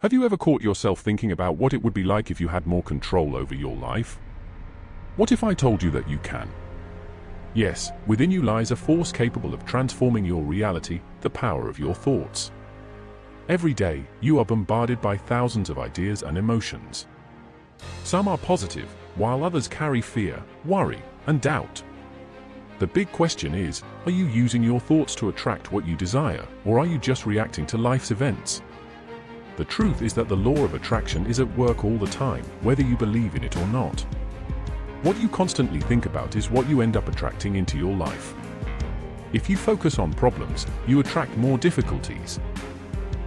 Have you ever caught yourself thinking about what it would be like if you had more control over your life? What if I told you that you can? Yes, within you lies a force capable of transforming your reality, the power of your thoughts. Every day, you are bombarded by thousands of ideas and emotions. Some are positive, while others carry fear, worry, and doubt. The big question is, are you using your thoughts to attract what you desire, or are you just reacting to life's events? The truth is that the law of attraction is at work all the time, whether you believe in it or not. What you constantly think about is what you end up attracting into your life. If you focus on problems, you attract more difficulties.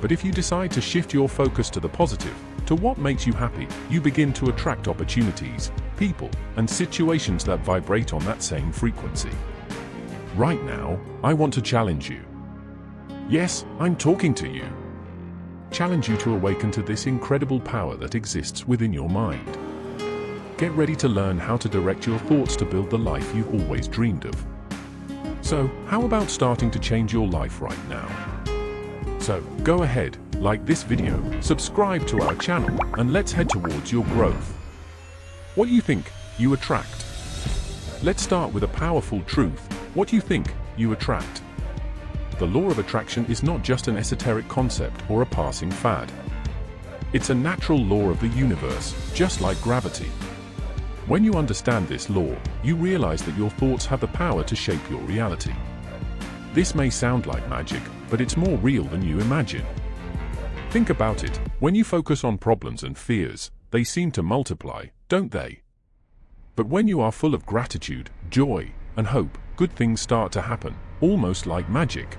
But if you decide to shift your focus to the positive, to what makes you happy, you begin to attract opportunities, people, and situations that vibrate on that same frequency. Right now, I want to challenge you. Yes, I'm talking to you. Challenge you to awaken to this incredible power that exists within your mind. Get ready to learn how to direct your thoughts to build the life you've always dreamed of. So, how about starting to change your life right now? So, go ahead, like this video, subscribe to our channel, and let's head towards your growth. What you think, you attract. Let's start with a powerful truth. What you think, you attract. The law of attraction is not just an esoteric concept or a passing fad. It's a natural law of the universe, just like gravity. When you understand this law, you realize that your thoughts have the power to shape your reality. This may sound like magic, but it's more real than you imagine. Think about it. When you focus on problems and fears, they seem to multiply, don't they? But when you are full of gratitude, joy, and hope, good things start to happen, almost like magic.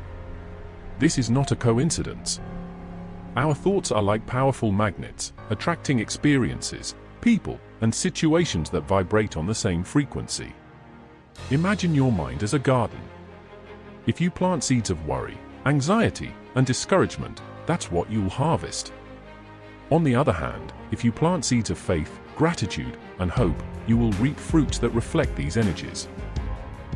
This is not a coincidence. Our thoughts are like powerful magnets, attracting experiences, people, and situations that vibrate on the same frequency. Imagine your mind as a garden. If you plant seeds of worry, anxiety, and discouragement, that's what you'll harvest. On the other hand, if you plant seeds of faith, gratitude, and hope, you will reap fruits that reflect these energies.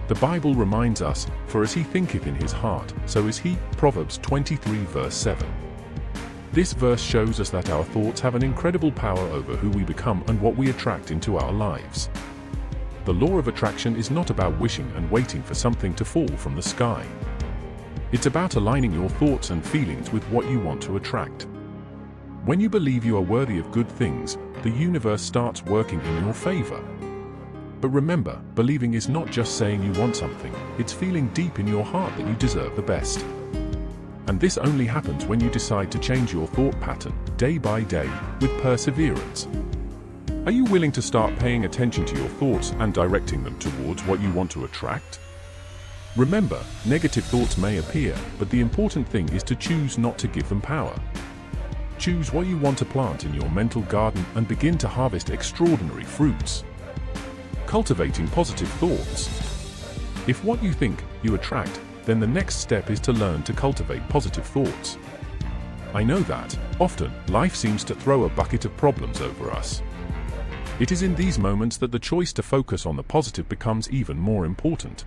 The Bible reminds us, "For as he thinketh in his heart, so is he." Proverbs 23 verse 7. This verse shows us that our thoughts have an incredible power over who we become and what we attract into our lives. The law of attraction is not about wishing and waiting for something to fall from the sky. It's about aligning your thoughts and feelings with what you want to attract. When you believe you are worthy of good things, the universe starts working in your favor. But remember, believing is not just saying you want something, it's feeling deep in your heart that you deserve the best. And this only happens when you decide to change your thought pattern, day by day, with perseverance. Are you willing to start paying attention to your thoughts and directing them towards what you want to attract? Remember, negative thoughts may appear, but the important thing is to choose not to give them power. Choose what you want to plant in your mental garden and begin to harvest extraordinary fruits. Cultivating positive thoughts. If what you think, you attract, then the next step is to learn to cultivate positive thoughts. I know that, often, life seems to throw a bucket of problems over us. It is in these moments that the choice to focus on the positive becomes even more important.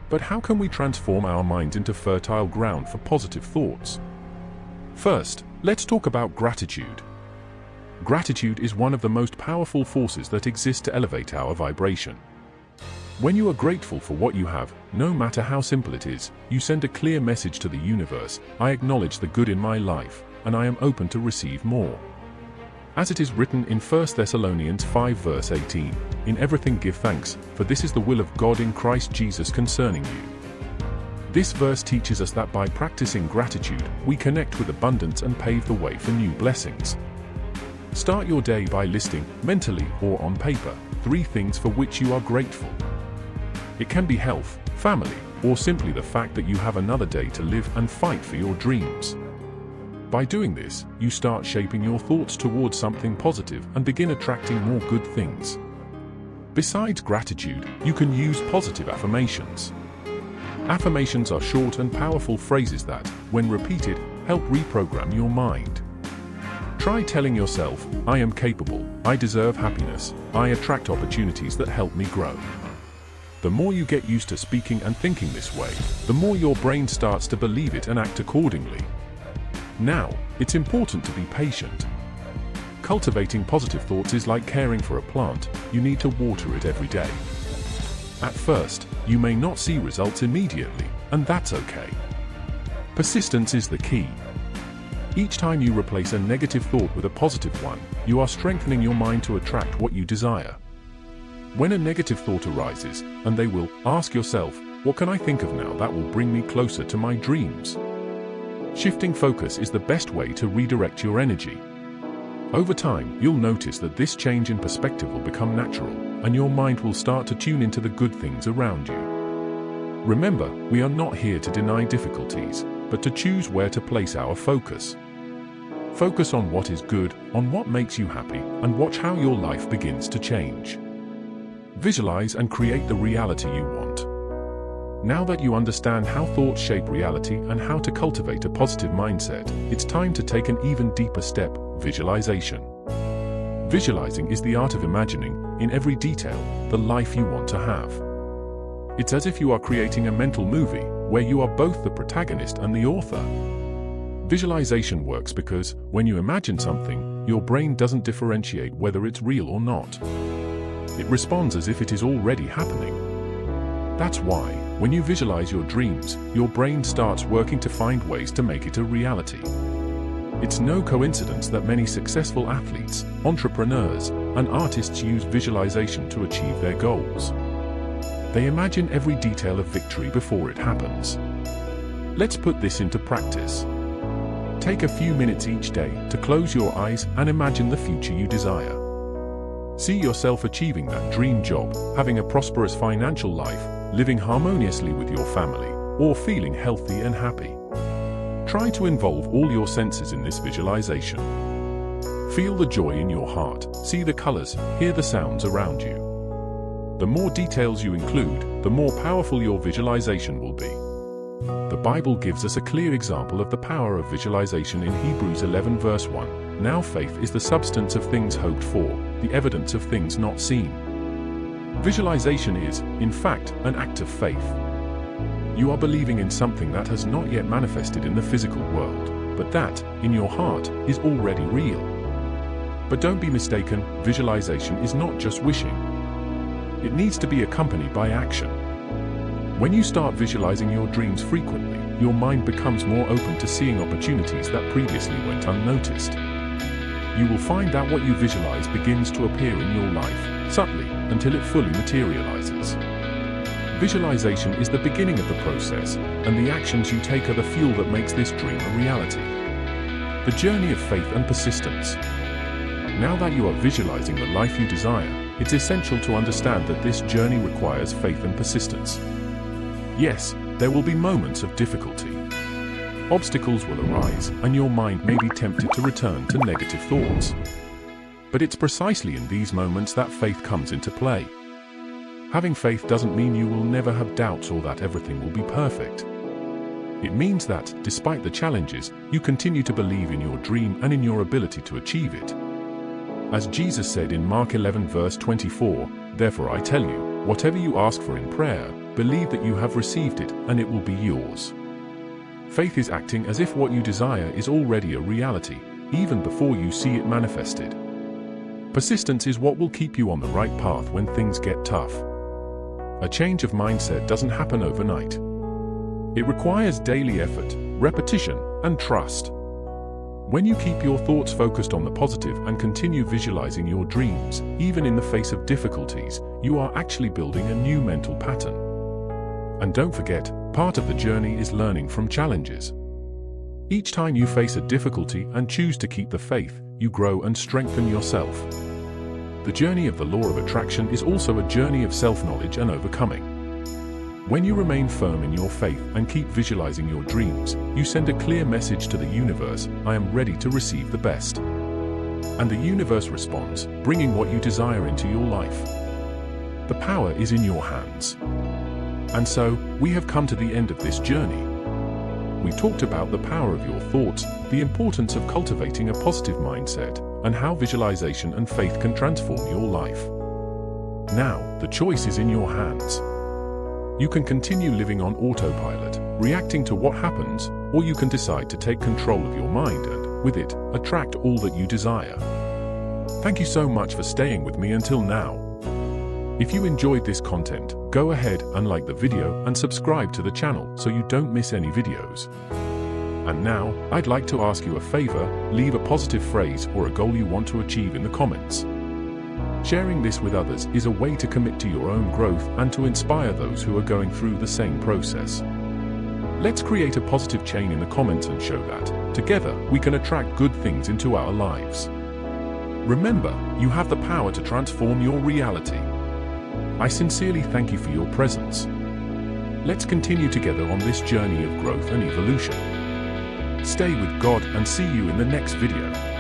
But how can we transform our minds into fertile ground for positive thoughts? First, let's talk about gratitude. Gratitude is one of the most powerful forces that exist to elevate our vibration. When you are grateful for what you have, no matter how simple it is, you send a clear message to the universe: I acknowledge the good in my life, and I am open to receive more. As it is written in 1 Thessalonians 5 verse 18, "In everything give thanks, for this is the will of God in Christ Jesus concerning you." This verse teaches us that by practicing gratitude, we connect with abundance and pave the way for new blessings. Start your day by listing, mentally or on paper, 3 things for which you are grateful. It can be health, family, or simply the fact that you have another day to live and fight for your dreams. By doing this, you start shaping your thoughts towards something positive and begin attracting more good things. Besides gratitude, you can use positive affirmations. Affirmations are short and powerful phrases that, when repeated, help reprogram your mind. Try telling yourself, "I am capable, I deserve happiness, I attract opportunities that help me grow." The more you get used to speaking and thinking this way, the more your brain starts to believe it and act accordingly. Now, it's important to be patient. Cultivating positive thoughts is like caring for a plant. You need to water it every day. At first, you may not see results immediately, and that's okay. Persistence is the key. Each time you replace a negative thought with a positive one, you are strengthening your mind to attract what you desire. When a negative thought arises, and they will, ask yourself, what can I think of now that will bring me closer to my dreams? Shifting focus is the best way to redirect your energy. Over time, you'll notice that this change in perspective will become natural, and your mind will start to tune into the good things around you. Remember, we are not here to deny difficulties, but to choose where to place our focus. Focus on what is good, on what makes you happy, and watch how your life begins to change. Visualize and create the reality you want. Now that you understand how thoughts shape reality and how to cultivate a positive mindset, it's time to take an even deeper step: visualization. Visualizing is the art of imagining, in every detail, the life you want to have. It's as if you are creating a mental movie, where you are both the protagonist and the author. Visualization works because, when you imagine something, your brain doesn't differentiate whether it's real or not. It responds as if it is already happening. That's why, when you visualize your dreams, your brain starts working to find ways to make it a reality. It's no coincidence that many successful athletes, entrepreneurs, and artists use visualization to achieve their goals. They imagine every detail of victory before it happens. Let's put this into practice. Take a few minutes each day to close your eyes and imagine the future you desire. See yourself achieving that dream job, having a prosperous financial life, living harmoniously with your family, or feeling healthy and happy. Try to involve all your senses in this visualization. Feel the joy in your heart, see the colors, hear the sounds around you. The more details you include, the more powerful your visualization will be. The Bible gives us a clear example of the power of visualization in Hebrews 11 verse 1. Now faith is the substance of things hoped for, the evidence of things not seen. Visualization is, in fact, an act of faith. You are believing in something that has not yet manifested in the physical world, but that, in your heart, is already real. But don't be mistaken, visualization is not just wishing. It needs to be accompanied by action. When you start visualizing your dreams frequently, your mind becomes more open to seeing opportunities that previously went unnoticed. You will find that what you visualize begins to appear in your life, subtly, until it fully materializes. Visualization is the beginning of the process, and the actions you take are the fuel that makes this dream a reality. The journey of faith and persistence. Now that you are visualizing the life you desire, it's essential to understand that this journey requires faith and persistence. Yes, there will be moments of difficulty. Obstacles will arise, and your mind may be tempted to return to negative thoughts. But it's precisely in these moments that faith comes into play. Having faith doesn't mean you will never have doubts or that everything will be perfect. It means that, despite the challenges, you continue to believe in your dream and in your ability to achieve it. As Jesus said in Mark 11 verse 24, "Therefore I tell you, whatever you ask for in prayer, believe that you have received it, and it will be yours." Faith is acting as if what you desire is already a reality, even before you see it manifested. Persistence is what will keep you on the right path when things get tough. A change of mindset doesn't happen overnight. It requires daily effort, repetition, and trust. When you keep your thoughts focused on the positive and continue visualizing your dreams, even in the face of difficulties, you are actually building a new mental pattern. And don't forget, part of the journey is learning from challenges. Each time you face a difficulty and choose to keep the faith, you grow and strengthen yourself. The journey of the law of attraction is also a journey of self-knowledge and overcoming. When you remain firm in your faith and keep visualizing your dreams, you send a clear message to the universe: I am ready to receive the best. And the universe responds, bringing what you desire into your life. The power is in your hands. And so, we have come to the end of this journey. We talked about the power of your thoughts, the importance of cultivating a positive mindset, and how visualization and faith can transform your life. Now, the choice is in your hands. You can continue living on autopilot, reacting to what happens, or you can decide to take control of your mind and, with it, attract all that you desire. Thank you so much for staying with me until now. If you enjoyed this content, go ahead and like the video and subscribe to the channel so you don't miss any videos. And now, I'd like to ask you a favor: leave a positive phrase or a goal you want to achieve in the comments. Sharing this with others is a way to commit to your own growth and to inspire those who are going through the same process. Let's create a positive chain in the comments and show that, together, we can attract good things into our lives. Remember, you have the power to transform your reality. I sincerely thank you for your presence. Let's continue together on this journey of growth and evolution. Stay with God and see you in the next video.